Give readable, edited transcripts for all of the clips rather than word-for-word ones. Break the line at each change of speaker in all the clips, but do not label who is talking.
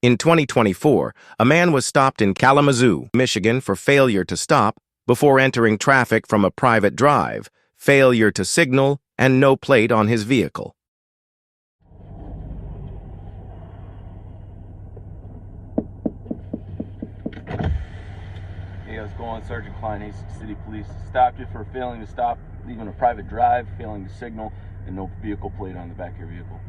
In 2024, a man was stopped in Kalamazoo, Michigan for failure to stop before entering traffic from a private drive, failure to signal, and no plate on his vehicle.
Hey, how's it going? Sergeant Klein, Hastings City Police. Stopped you for failing to stop, leaving a private drive, failing to signal, and no vehicle plate on the back of your vehicle.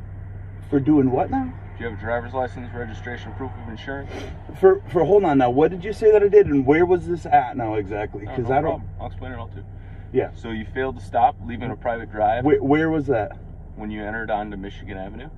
For doing what now?
Do you have a driver's license, registration, proof of insurance?
For hold on now. What did you say that I did, and where was this at now exactly?
Because no problem. I'll explain it all too.
Yeah.
So you failed to stop, leaving a private drive.
Where was that?
When you entered onto Michigan Avenue.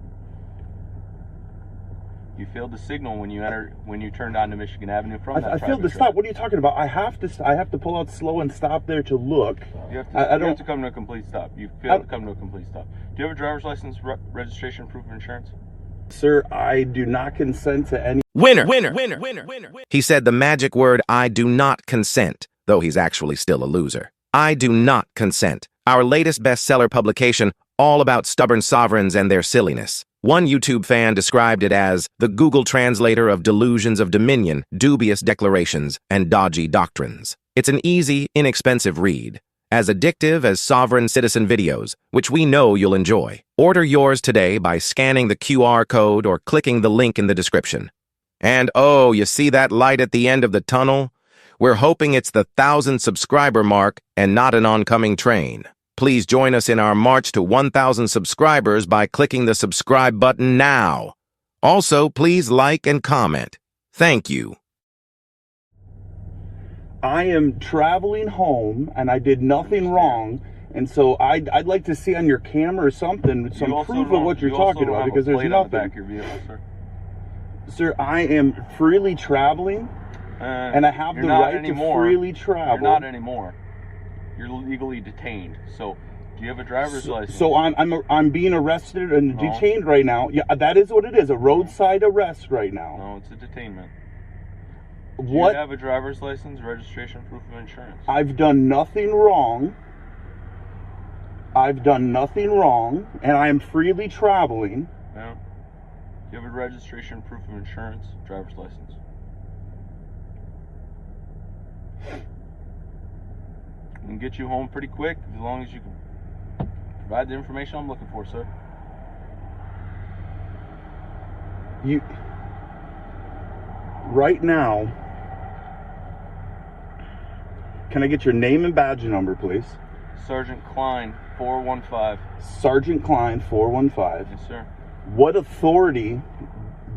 You failed to signal when you turned onto Michigan Avenue from that.
I failed to stop. What are you talking about? I have to pull out slow and stop there to look.
You have to come to a complete stop. You failed to come to a complete stop. Do you have a driver's license, registration, proof of insurance?
Sir, I do not consent to any...
Winner! He said the magic word, I do not consent, though he's actually still a loser. I do not consent. Our latest bestseller publication, all about stubborn sovereigns and their silliness. One YouTube fan described it as the Google translator of delusions of dominion, dubious declarations, and dodgy doctrines. It's an easy, inexpensive read, as addictive as sovereign citizen videos, which we know you'll enjoy. Order yours today by scanning the QR code or clicking the link in the description. And oh, you see that light at the end of the tunnel? We're hoping it's the 1,000 subscriber mark and not an oncoming train. Please join us in our march to 1,000 subscribers by clicking the subscribe button now. Also, please like and comment. Thank you.
I am traveling home, and I did nothing wrong, and so I'd like to see on your camera or something, some proof of what you're talking about, because there's nothing.
Back of your vehicle, sir.
Sir, I am freely traveling, and I have the right to freely travel.
You're not anymore. You're legally detained. So, do you have a driver's license?
So I'm being arrested and detained right now. Yeah, that is what it is. A roadside arrest right now.
No, it's a detainment.
What?
Do you have a driver's license, registration, proof of insurance?
I've done nothing wrong. I've done nothing wrong, and I am freely traveling.
Yeah. Do you have a registration, proof of insurance, driver's license? We can get you home pretty quick as long as you can provide the information I'm looking for, sir.
Right now, can I get your name and badge number, please?
Sergeant Klein, 415.
Sergeant Klein, 415.
Yes, sir.
What authority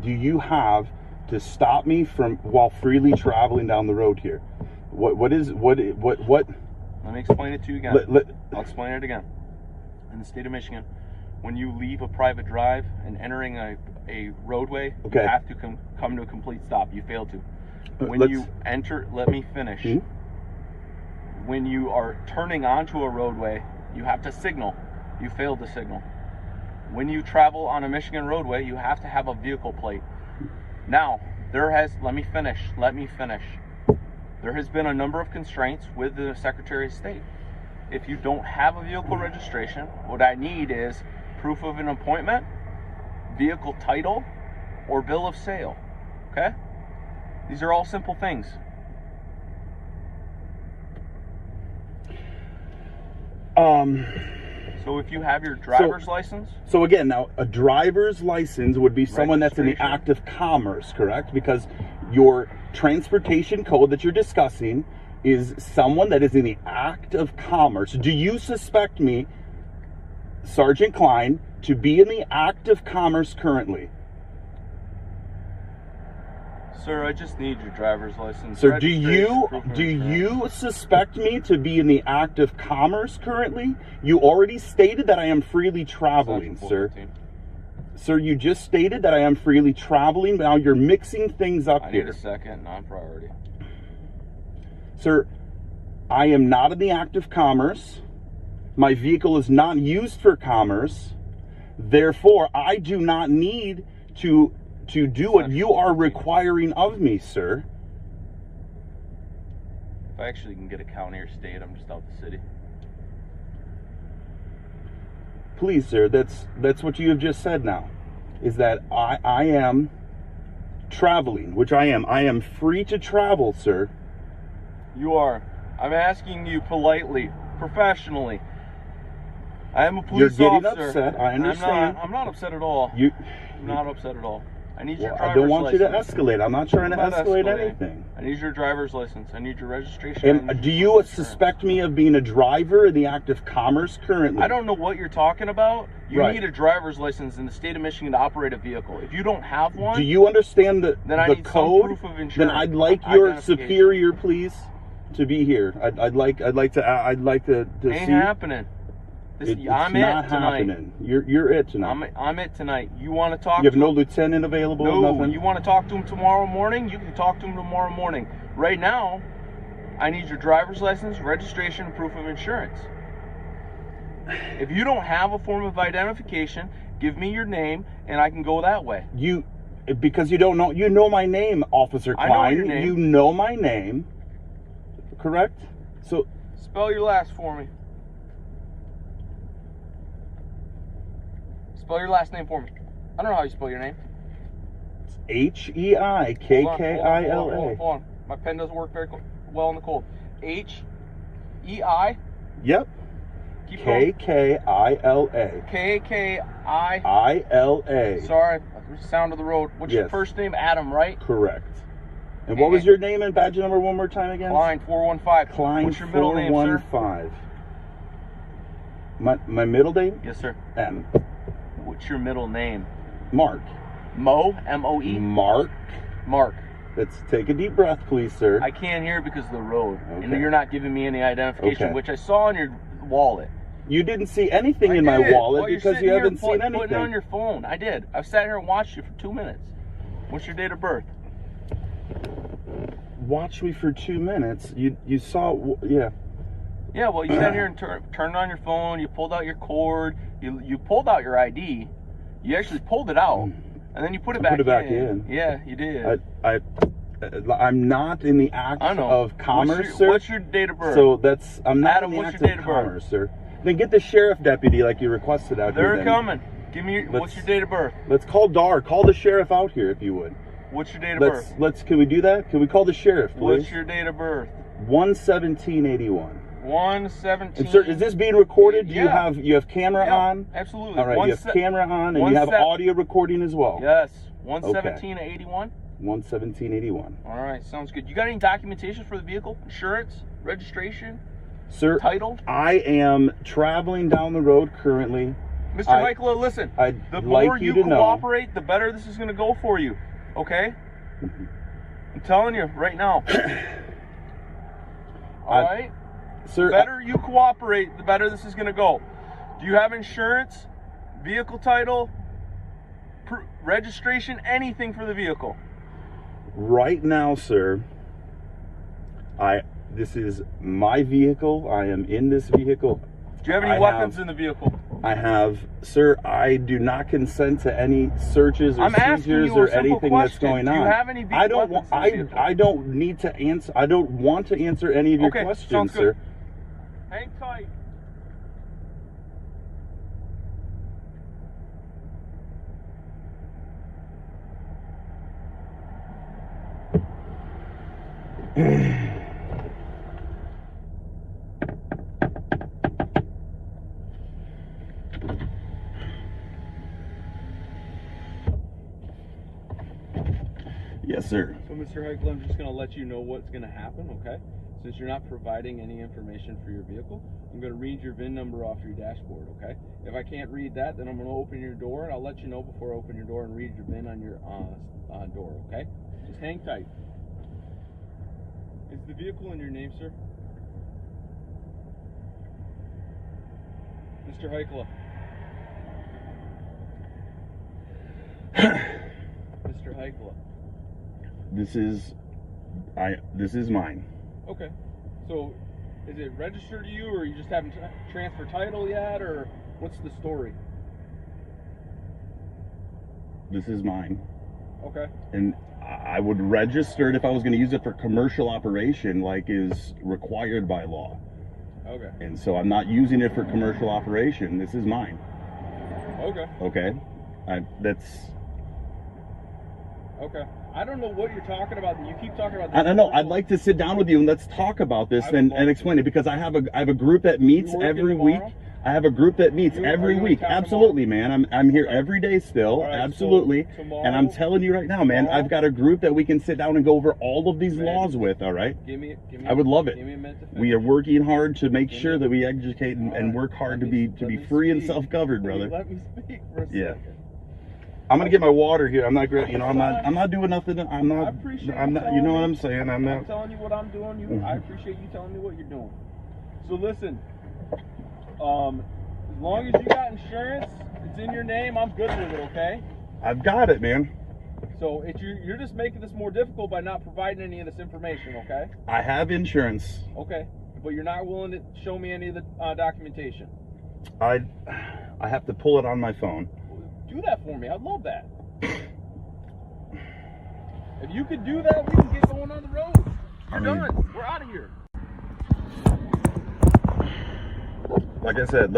do you have to stop me while freely traveling down the road here? What?
Let me explain it to you again. I'll explain it again. In the state of Michigan, when you leave a private drive and entering a roadway, you have to come to a complete stop. You failed to. When you enter, let me finish. When you are turning onto a roadway, you have to signal. You failed to signal. When you travel on a Michigan roadway, you have to have a vehicle plate. Now, let me finish. There has been a number of constraints with the Secretary of State. If you don't have a vehicle registration, what I need is proof of an appointment, vehicle title, or bill of sale. Okay? These are all simple things. So if you have your driver's license...
So again, now, a driver's license would be someone that's in the act of commerce, correct? Because your transportation code that you're discussing is someone that is in the act of commerce. Do you suspect me, Sergeant Klein, to be in the act of commerce currently?
Sir, I just need your driver's license.
Sir, do you suspect me to be in the act of commerce currently? You already stated that I am freely traveling, sir. Sir, you just stated that I am freely traveling. Now you're mixing things up here.
I need a second, non-priority.
Sir, I am not in the act of commerce. My vehicle is not used for commerce. Therefore, I do not need to do what you are requiring of me, sir.
If I actually can get a county or state, I'm just out the city.
Please, sir, that's what you have just said now. Is that I am traveling, which I am free to travel, sir.
You are. I'm asking you politely, professionally. I am a police
You're getting
officer.
upset. I understand.
I'm not upset at all. I'm not upset at all. I need your driver's license.
I don't want you to escalate. I'm not trying to escalate anything.
I need your driver's license. I need your registration.
And do you suspect me of being a driver in the act of commerce currently?
I don't know what you're talking about. You need a driver's license in the state of Michigan to operate a vehicle. If you don't have one,
do you understand the
need
code?
Some proof of insurance.
Then I'd like your superior, please, to be here. I'd like to see.
Ain't happening.
It's not happening. You're it tonight.
I'm it tonight. You want to talk?
You have no lieutenant available?
No.
Nothing?
You want to talk to him tomorrow morning? You can talk to him tomorrow morning. Right now, I need your driver's license, registration, and proof of insurance. If you don't have a form of identification, give me your name, and I can go that way.
Because you don't know. You know my name, Officer Klein.
I know your name.
You know my name. Correct? So
spell your last for me. Spell your last name for me. I don't know how you spell your name.
It's Heikilla.
Hold on. My pen doesn't work very well in the cold. H-E-I?
Yep. K-K-I-L-A.
K-K-I-I-L-A. Sorry, sound of the road. What's your first name? Adam, right?
Correct. And what was your name and badge number one more time again?
Klein 415.
Klein.
What's your middle name, sir?
415. My middle name?
Yes, sir.
M.
What's your middle name?
Mark.
Mo? M-O-E?
Mark.
Mark.
Let's take a deep breath, please, sir.
I can't hear because of the road. Okay. And you're not giving me any identification, which I saw in your wallet.
You didn't see anything in my wallet because you haven't seen anything.
Putting it on your phone. I did. I've sat here and watched you for 2 minutes. What's your date of birth?
Watch me for 2 minutes. You saw, yeah.
Yeah, well, you sat here and turned on your phone. You pulled out your cord. You pulled out your ID. You actually pulled it out, and then you put it back in. Yeah, you did.
I'm not in the act of commerce, sir.
What's your date of birth?
So I'm not
Adam,
in the
what's
act
your date
of
of birth?
commerce, sir. Then get the sheriff deputy like you requested out here.
They're coming. Give me what's your date of birth?
Let's call DAR. Call the sheriff out here if you would.
What's your date of birth?
Can we do that? Can we call the sheriff, please?
What's your date of birth?
1/17/81.
1/17.
And sir, is this being recorded? Do you have camera on?
Absolutely.
All right, you have camera on, and you have audio recording as well.
Yes. 1/17/81.
1/17/81.
All right, sounds good. You got any documentation for the vehicle? Insurance, registration,
sir?
Title?
I am traveling down the road currently.
Mr. Heikilla, listen. The more you cooperate, the better this is going to go for you. Okay? I'm telling you right now. All right?
Sir,
the better you cooperate, the better this is going to go. Do you have insurance, vehicle title, registration, anything for the vehicle?
Right now, sir, this is my vehicle. I am in this vehicle.
Do you have any weapons in the vehicle?
I have, sir. I do not consent to any searches or seizures or anything that's going on.
Do you have any weapons in the vehicle?
I don't need to answer. I don't want to answer any of your questions, sir.
Hang tight.
Yes, sir.
So, Mr. Heikilla, I'm just going to let you know what's going to happen, okay? Since you're not providing any information for your vehicle, I'm going to read your VIN number off your dashboard, okay? If I can't read that, then I'm going to open your door, and I'll let you know before I open your door and read your VIN on your door, okay? Just hang tight. Is the vehicle in your name, sir? Mr. Heikilla. Mr. Heikilla.
This is mine.
Okay. So, is it registered to you, or you just haven't transferred title yet, or what's the story?
This is mine.
Okay.
And I would register it if I was going to use it for commercial operation, like is required by law.
Okay.
And so I'm not using it for commercial operation. This is mine.
Okay.
Okay.
Okay. I don't know what you're talking about. You keep talking about this.
I don't know. I'd like to sit down with you and let's talk about this and explain it, because I have a group that meets every week. I have a group that meets every week. Absolutely, man. I'm here every day still. Right, absolutely. So and I'm telling you right now, man, I've got a group that we can sit down and go over all of these laws with, all right? I would love it. We are working hard to make sure that we educate and work hard to be free and self-governed, brother.
Let me speak for a second.
I'm gonna get my water here. I'm not great, you know. I'm not doing nothing. I'm not. You know what I'm saying? I'm
telling you what I'm doing. I appreciate you telling me what you're doing. So listen. As long as you got insurance, it's in your name, I'm good with it, okay?
I've got it, man.
So you're just making this more difficult by not providing any of this information, okay?
I have insurance.
Okay, but you're not willing to show me any of the documentation.
I have to pull it on my phone.
Do that for me. I'd love that. If you could do that, we can get going on the road. You're done. We're out of here.
Like I said,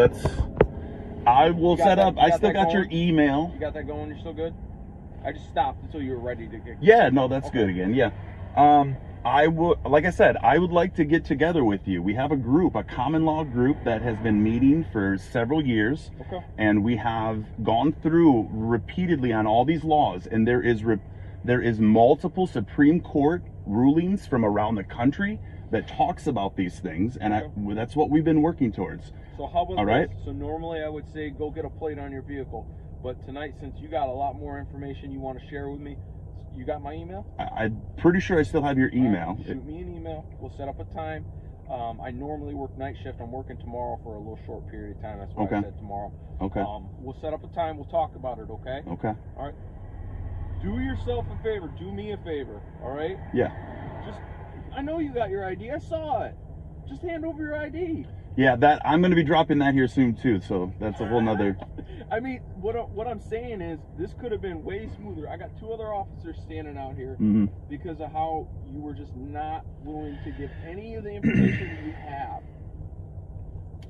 I will set up. I still got your email.
You got that going? You're still good? I just stopped until you were ready to get.
Yeah, no, that's good again. Yeah. I would, like I said, I would like to get together with you. We have a group, a common law group that has been meeting for several years.
Okay.
And we have gone through repeatedly on all these laws, and there is multiple Supreme Court rulings from around the country that talks about these things, and that's what we've been working towards.
So how about
all right?
This? So normally I would say go get a plate on your vehicle, but tonight, since you got a lot more information you want to share with me, you got my email?
I'm pretty sure I still have your email.
Right, shoot me an email. We'll set up a time. I normally work night shift. I'm working tomorrow for a little short period of time. That's why I said tomorrow.
Okay.
We'll set up a time. We'll talk about it, okay?
Okay.
All right. Do yourself a favor. Do me a favor, all right?
Yeah.
I know you got your ID. I saw it. Just hand over your ID.
Yeah, that I'm going to be dropping that here soon too. So that's a whole nother.
I mean, what I'm saying is this could have been way smoother. I got two other officers standing out here because of how you were just not willing to give any of the information that you have.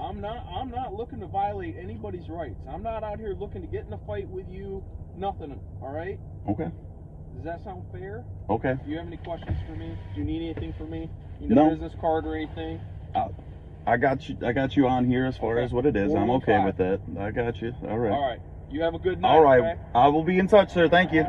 I'm not looking to violate anybody's rights. I'm not out here looking to get in a fight with you. Nothing. All right.
Okay.
Does that sound fair?
Okay.
Do you have any questions for me? Do you need anything from me? You need
no.
a business card or anything?
I got you on here as far as what it is. I'm okay with that. I got you. All right.
All right. You have a good night.
All right.
Okay?
I will be in touch, sir. Thank you.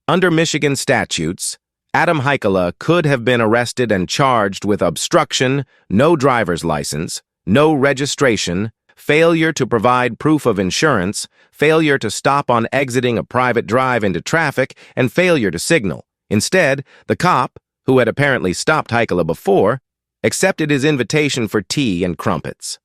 Under Michigan statutes, Adam Heikela could have been arrested and charged with obstruction, no driver's license, no registration, failure to provide proof of insurance, failure to stop on exiting a private drive into traffic, and failure to signal. Instead, the cop, who had apparently stopped Heikela before, accepted his invitation for tea and crumpets.